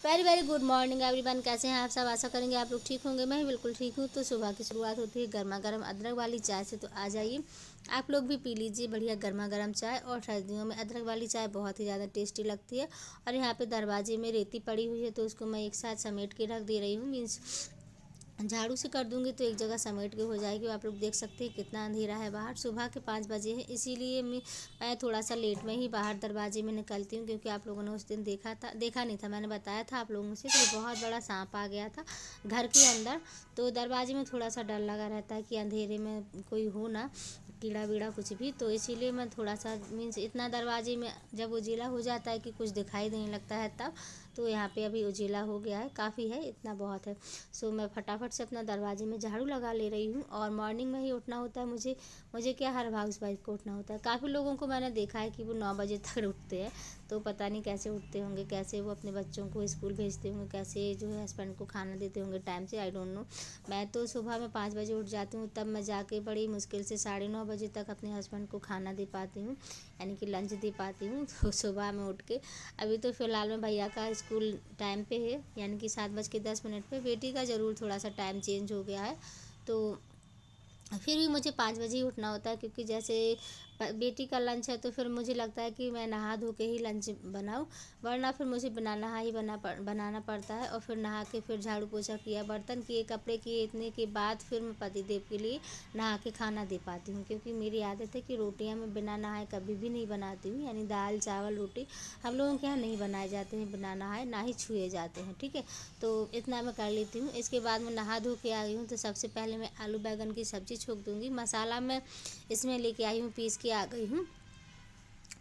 Very very good morning everyone. कैसे हैं आप सब? आशा करेंगे आप लोग ठीक होंगे। मैं भी बिल्कुल ठीक हूँ। तो सुबह की शुरुआत होती है गर्मा गर्म अदरक वाली चाय से। तो आ जाइए आप लोग भी पी लीजिए बढ़िया गर्मा गर्म चाय। और सर्दियों में अदरक वाली चाय बहुत ही ज़्यादा टेस्टी लगती है। और यहाँ पे दरवाजे में रेती पड़ी हुई है तो उसको मैं एक साथ समेट के रख दे रही हूँ। मीन्स झाड़ू से कर दूंगी तो एक जगह समेट के हो जाएगी। आप लोग देख सकते हैं कितना अंधेरा है बाहर। सुबह के 5 बजे है, इसीलिए मैं थोड़ा सा लेट में ही बाहर दरवाजे में निकलती हूँ। क्योंकि आप लोगों ने उस दिन देखा नहीं था, मैंने बताया था आप लोगों से कि बहुत बड़ा सांप आ गया था घर के अंदर। तो दरवाजे में थोड़ा सा डर लगा रहता है कि अंधेरे में कोई हो ना, कीड़ा वीड़ा कुछ भी। तो इसीलिए मैं थोड़ा सा मीन्स इतना दरवाजे में जब उजीला हो जाता है कि कुछ दिखाई नहीं लगता है तब। तो यहाँ पे अभी उजीला हो गया है, काफ़ी है, इतना बहुत है। सो मैं फटाफट से अपना दरवाजे में झाड़ू लगा ले रही हूँ। और मॉर्निंग में ही उठना होता है मुझे। मुझे क्या, हर हाउस वाइफ को उठना होता है। काफ़ी लोगों को मैंने देखा है कि वो 9 बजे तक उठते हैं। तो पता नहीं कैसे उठते होंगे, कैसे वो अपने बच्चों को स्कूल भेजते होंगे, कैसे जो है हस्बैंड को खाना देते होंगे टाइम से, आई डोंट नो। मैं तो सुबह में 5 बजे उठ जाती हूँ, तब मैं जाके बड़ी मुश्किल से 9:30 बजे तक अपने हस्बैंड को खाना दे पाती हूँ, यानी कि लंच दे पाती हूँ। तो सुबह में उठ के अभी तो फ़िलहाल में भैया का स्कूल टाइम पे है, यानी कि 7:10 पे। बेटी का ज़रूर थोड़ा सा टाइम चेंज हो गया है। तो फिर भी मुझे 5 बजे ही उठना होता है। क्योंकि जैसे बेटी का लंच है तो फिर मुझे लगता है कि मैं नहा धो के ही लंच बनाऊं, वरना फिर मुझे बिना नहा ही बनाना पड़ता है। और फिर नहा के फिर झाड़ू पोछा किया, बर्तन किए, कपड़े किए, इतने के बाद फिर मैं पतिदेव के लिए नहा के खाना दे पाती हूँ। क्योंकि मेरी आदत है कि रोटियाँ मैं बिना नहाए कभी भी नहीं बनाती हूँ, यानी दाल चावल रोटी हम लोगों के यहाँ नहीं बनाए जाते हैं बिना नहाए, ना ही छुए जाते हैं, ठीक है। तो इतना मैं कर लेती हूँ। इसके बाद मैं नहा धो के आई हूँ तो सबसे पहले मैं आलू बैंगन की सब्ज़ी छोक दूँगी। मसाला मैं इसमें लेके आई हूँ, पीस के आ गई हूँ।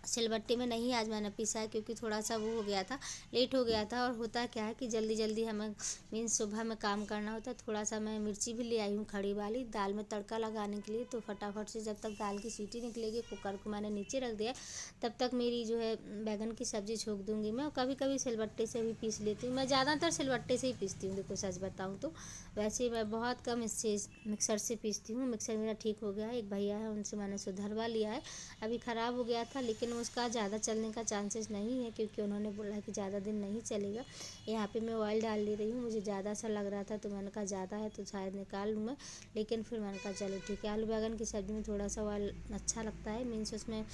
सिलबट्टे में नहीं आज मैंने पीसा है क्योंकि थोड़ा सा वो हो गया था, लेट हो गया था। और होता क्या है कि जल्दी जल्दी हमें मीन्स सुबह में काम करना होता है। थोड़ा सा मैं मिर्ची भी ले आई हूँ खड़ी वाली दाल में तड़का लगाने के लिए। तो फटाफट से जब तक दाल की सीटी निकलेगी, कुकर को मैंने नीचे रख दिया, तब तक मेरी जो है बैगन की सब्ज़ी छोक दूँगी मैं। और कभी कभी सिलबट्टे से भी पीस लेती हूँ। मैं ज़्यादातर सिलबट्टे से ही पीसती हूँ, देखो सच बताऊँ तो। वैसे मैं बहुत कम इससे मिक्सर से पीसती हूँ। मिक्सर मेरा ठीक हो गया है, एक भैया है उनसे मैंने सुधरवा लिया है। अभी ख़राब हो गया था, लेकिन उसका ज़्यादा चलने का चांसेस नहीं है क्योंकि उन्होंने बोला है कि ज़्यादा दिन नहीं चलेगा। यहाँ पे मैं ऑयल डाल ले रही हूँ, मुझे ज़्यादा सा लग रहा था तो मैंने कहा ज़्यादा है तो शायद निकाल लूँ मैं। लेकिन फिर मैंने कहा चलो ठीक है। आलू बैंगन की सब्ज़ी में थोड़ा सा ऑयल अच्छा लगता है, मीन्स उसमें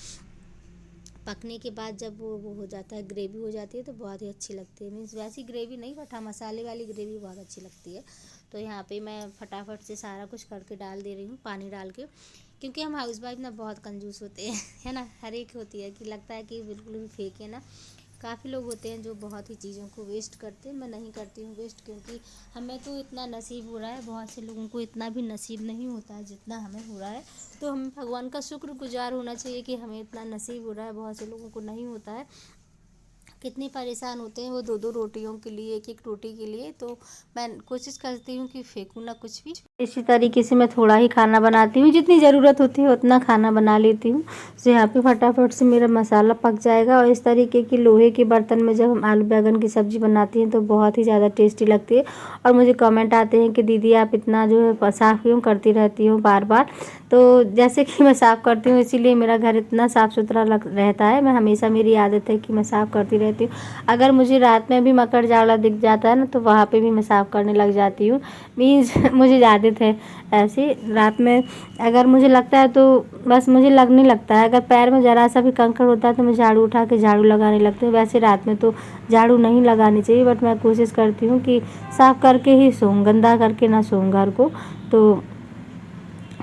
पकने के बाद जब वो हो जाता है, ग्रेवी हो जाती है तो बहुत ही अच्छी लगती है। मीन्स वैसी ग्रेवी नहीं, बट हाँ मसाले वाली ग्रेवी बहुत अच्छी लगती है। तो यहाँ पे मैं फटाफट से सारा कुछ करके डाल दे रही हूँ, पानी डाल के। क्योंकि हम हाउस वाइफ ना बहुत कंजूस होते हैं है ना। हर एक होती है कि लगता है कि बिल्कुल भी फेंके ना। काफ़ी लोग होते हैं जो बहुत ही चीज़ों को वेस्ट करते हैं, मैं नहीं करती हूँ वेस्ट। क्योंकि हमें तो इतना नसीब हो रहा है, बहुत से लोगों को इतना भी नसीब नहीं होता है जितना हमें हो रहा है। तो हमें भगवान का शुक्रगुजार होना चाहिए कि हमें इतना नसीब हो रहा है, बहुत से लोगों को नहीं होता है। कितने परेशान होते हैं वो दो दो रोटियों के लिए, एक एक रोटी के लिए। तो मैं कोशिश करती हूँ कि फेंकूँ ना कुछ भी। इसी तरीके से मैं थोड़ा ही खाना बनाती हूँ, जितनी ज़रूरत होती है उतना खाना बना लेती हूँ। तो यहाँ पे फटाफट से मेरा मसाला पक जाएगा। और इस तरीके की लोहे के बर्तन में जब हम आलू बैंगन की सब्ज़ी बनाती हैं तो बहुत ही ज़्यादा टेस्टी लगती है। और मुझे कमेंट आते हैं कि दीदी आप इतना जो है साफ़ क्यों करती रहती हो बार बार। तो जैसे कि मैं साफ़ करती हूँ इसीलिए मेरा घर इतना साफ़ सुथरा रहता है। मैं हमेशा, मेरी आदत है कि मैं साफ़ करती रहती हूँ। अगर मुझे रात में भी मकर जाला दिख जाता है ना तो वहाँ पे भी मैं साफ़ करने लग जाती हूँ। मीन्स मुझे आदत है ऐसी। रात में अगर मुझे लगता है तो बस मुझे लगने लगता है, अगर पैर में ज़रा सा भी कंकड़ होता है तो मैं झाड़ू उठा के झाड़ू लगाने लगती हूँ। वैसे रात में तो झाड़ू नहीं लगानी चाहिए, बट मैं कोशिश करती हूँ कि साफ़ करके ही सोऊं, गंदा करके ना सोऊं घर को। तो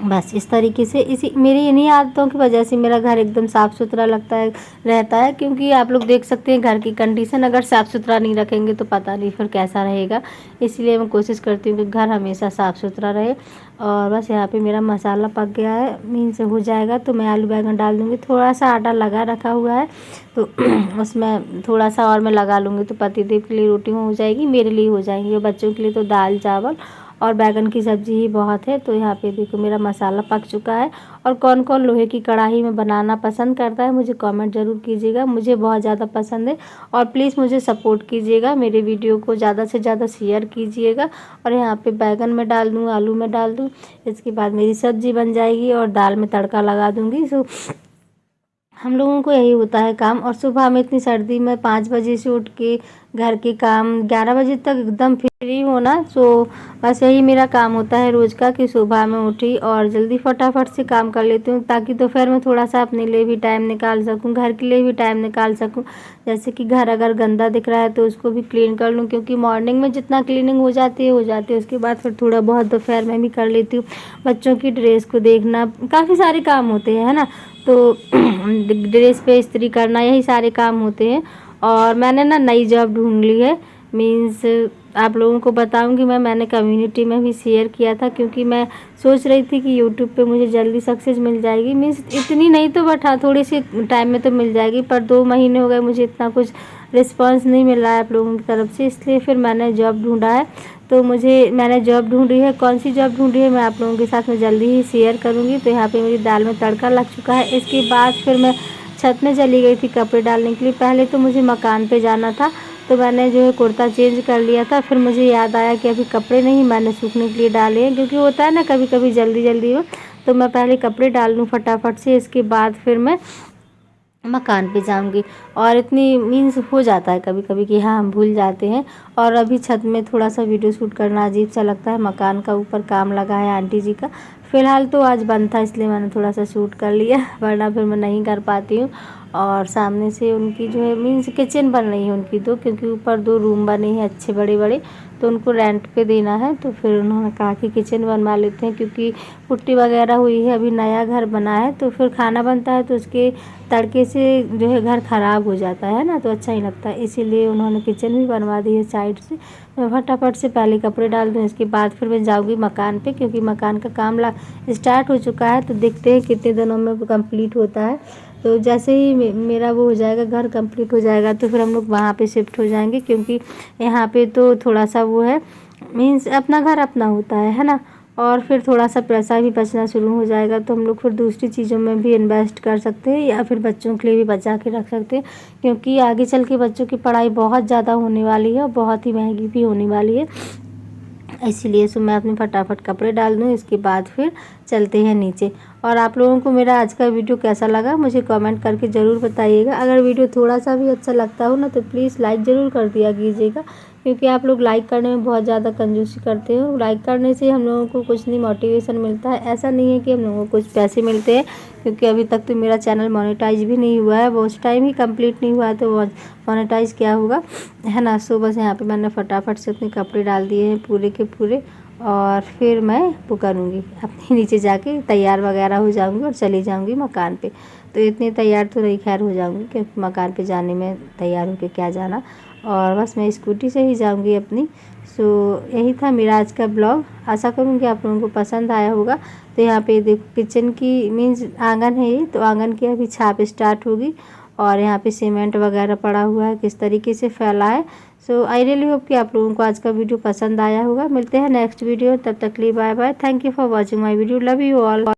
बस इस तरीके से इसी मेरी इन्हीं आदतों की वजह से मेरा घर एकदम साफ़ सुथरा लगता है, रहता है। क्योंकि आप लोग देख सकते हैं घर की कंडीशन, अगर साफ़ सुथरा नहीं रखेंगे तो पता नहीं फिर कैसा रहेगा। इसलिए मैं कोशिश करती हूँ कि घर हमेशा साफ़ सुथरा रहे। और बस यहाँ पे मेरा मसाला पक गया है, मीन्स हो जाएगा तो मैं आलू बैंगन डाल दूँगी। थोड़ा सा आटा लगा रखा हुआ है तो उसमें थोड़ा सा और मैं लगा लूँगी तो पतिदेव के लिए रोटी हो जाएगी, मेरे लिए हो जाएंगी, और बच्चों के लिए तो दाल चावल और बैगन की सब्ज़ी ही बहुत है। तो यहाँ पे देखो मेरा मसाला पक चुका है। और कौन कौन लोहे की कढ़ाई में बनाना पसंद करता है मुझे कमेंट ज़रूर कीजिएगा, मुझे बहुत ज़्यादा पसंद है। और प्लीज़ मुझे सपोर्ट कीजिएगा, मेरे वीडियो को ज़्यादा से ज़्यादा शेयर कीजिएगा। और यहाँ पे बैगन में डाल दूँ, आलू में डाल दूँ, इसके बाद मेरी सब्ज़ी बन जाएगी और दाल में तड़का लगा दूँगी। सो हम लोगों को यही होता है काम। और सुबह में इतनी सर्दी में 5 बजे से उठ के घर के काम 11 बजे तक एकदम फ्री होना। सो बस यही मेरा काम होता है रोज़ का कि सुबह में उठी और जल्दी फटाफट से काम कर लेती हूँ, ताकि दोपहर में थोड़ा सा अपने लिए भी टाइम निकाल सकूँ, घर के लिए भी टाइम निकाल सकूँ। जैसे कि घर अगर गंदा दिख रहा है तो उसको भी क्लीन कर लूँ, क्योंकि मॉर्निंग में जितना क्लीनिंग हो जाती है उसके बाद फिर थोड़ा बहुत दोपहर में भी कर लेती हूँ। बच्चों की ड्रेस को देखना, काफ़ी सारे काम होते हैं, है ना। तो ड्रेस पे इस्त्री करना, यही सारे काम होते हैं। और मैंने ना नई जॉब ढूंढ ली है। मीन्स आप लोगों को बताऊंगी मैंने कम्युनिटी में भी शेयर किया था, क्योंकि मैं सोच रही थी कि यूट्यूब पे मुझे जल्दी सक्सेस मिल जाएगी। मीन्स इतनी नहीं तो बट हाँ थोड़ी सी टाइम में तो मिल जाएगी, पर 2 महीने हो गए मुझे इतना कुछ रिस्पांस नहीं मिल रहा है आप लोगों की तरफ से, इसलिए फिर मैंने जॉब ढूंढा है। तो मैंने जॉब ढूंढी है, कौन सी जॉब ढूंढी है मैं आप लोगों के साथ में जल्दी ही शेयर करूँगी। तो यहाँ पर मेरी दाल में तड़का लग चुका है। इसके बाद फिर मैं छत में चली गई थी कपड़े डालने के लिए। पहले तो मुझे मकान पे जाना था, तो मैंने जो है कुर्ता चेंज कर लिया था। फिर मुझे याद आया कि अभी कपड़े नहीं मैंने सूखने के लिए डाले हैं, क्योंकि होता है ना कभी कभी जल्दी जल्दी हो, तो मैं पहले कपड़े डाल लूँ फटाफट से, इसके बाद फिर मैं मकान पे जाऊंगी। और इतनी मीन्स हो जाता है कभी कभी कि हाँ हम भूल जाते हैं। और अभी छत में थोड़ा सा वीडियो शूट करना अजीब सा लगता है, मकान का ऊपर काम लगा है आंटी जी का। फ़िलहाल तो आज बंद था, इसलिए मैंने थोड़ा सा शूट कर लिया, वरना फिर मैं नहीं कर पाती हूँ। और सामने से उनकी जो है मीन्स किचन बन रही है उनकी तो, क्योंकि ऊपर 2 रूम बने हैं अच्छे बड़े बड़े, तो उनको रेंट पे देना है। तो फिर उन्होंने कहा कि किचन बनवा लेते हैं, क्योंकि पुट्टी वगैरह हुई है, अभी नया घर बना है, तो फिर खाना बनता है तो उसके तड़के से जो है घर ख़राब हो जाता है ना, तो अच्छा ही लगता है। इसीलिए उन्होंने किचन भी बनवा दी है साइड से। मैं फटाफट से पहले कपड़े डाल दूँ, इसके बाद फिर मैं जाऊँगी मकान पे, क्योंकि मकान का काम स्टार्ट हो चुका है। तो देखते हैं कितने दिनों में कंप्लीट होता है। तो जैसे ही मेरा वो हो जाएगा, घर कंप्लीट हो जाएगा, तो फिर हम लोग वहाँ पे शिफ्ट हो जाएंगे, क्योंकि यहाँ पे तो थोड़ा सा वो है, मीन्स अपना घर अपना होता है ना। और फिर थोड़ा सा पैसा भी बचना शुरू हो जाएगा, तो हम लोग फिर दूसरी चीज़ों में भी इन्वेस्ट कर सकते हैं, या फिर बच्चों के लिए भी बचा के रख सकते हैं, क्योंकि आगे चल के बच्चों की पढ़ाई बहुत ज़्यादा होने वाली है और बहुत ही महंगी भी होने वाली है। इसीलिए मैं अपने फटाफट कपड़े डाल दूँ, इसके बाद फिर चलते हैं नीचे। और आप लोगों को मेरा आज का वीडियो कैसा लगा मुझे कमेंट करके ज़रूर बताइएगा। अगर वीडियो थोड़ा सा भी अच्छा लगता हो ना, तो प्लीज़ लाइक ज़रूर कर दिया कीजिएगा, क्योंकि आप लोग लाइक करने में बहुत ज़्यादा कंजूसी करते हो। लाइक करने से हम लोगों को कुछ नहीं मोटिवेशन मिलता है, ऐसा नहीं है कि हम लोगों को कुछ पैसे मिलते हैं, क्योंकि अभी तक तो मेरा चैनल मोनेटाइज भी नहीं हुआ है, वॉच टाइम ही कंप्लीट नहीं हुआ है, तो मोनेटाइज क्या होगा, है ना। सो बस यहाँ पे मैंने फटाफट से अपने कपड़े डाल दिए हैं पूरे के पूरे, और फिर मैं वो करूँगी अपने नीचे जाके तैयार वगैरह हो जाऊँगी और चली जाऊँगी मकान पे। तो इतनी तैयार तो नहीं खैर हो जाऊँगी, क्योंकि मकान पे जाने में तैयार होके क्या जाना, और बस मैं स्कूटी से ही जाऊँगी अपनी। सो यही था मेरा आज का ब्लॉग, आशा करूँगी आप लोगों को पसंद आया होगा। तो यहाँ पे देखो किचन की मीन्स आंगन है ये, तो आंगन की अभी छाप स्टार्ट होगी, और यहाँ पे सीमेंट वगैरह पड़ा हुआ है, किस तरीके से फैला है। सो आई रियली होप कि आप लोगों को आज का वीडियो पसंद आया होगा। मिलते हैं नेक्स्ट वीडियो, तब तक के लिए bye bye. Thank you for watching my video, love you all.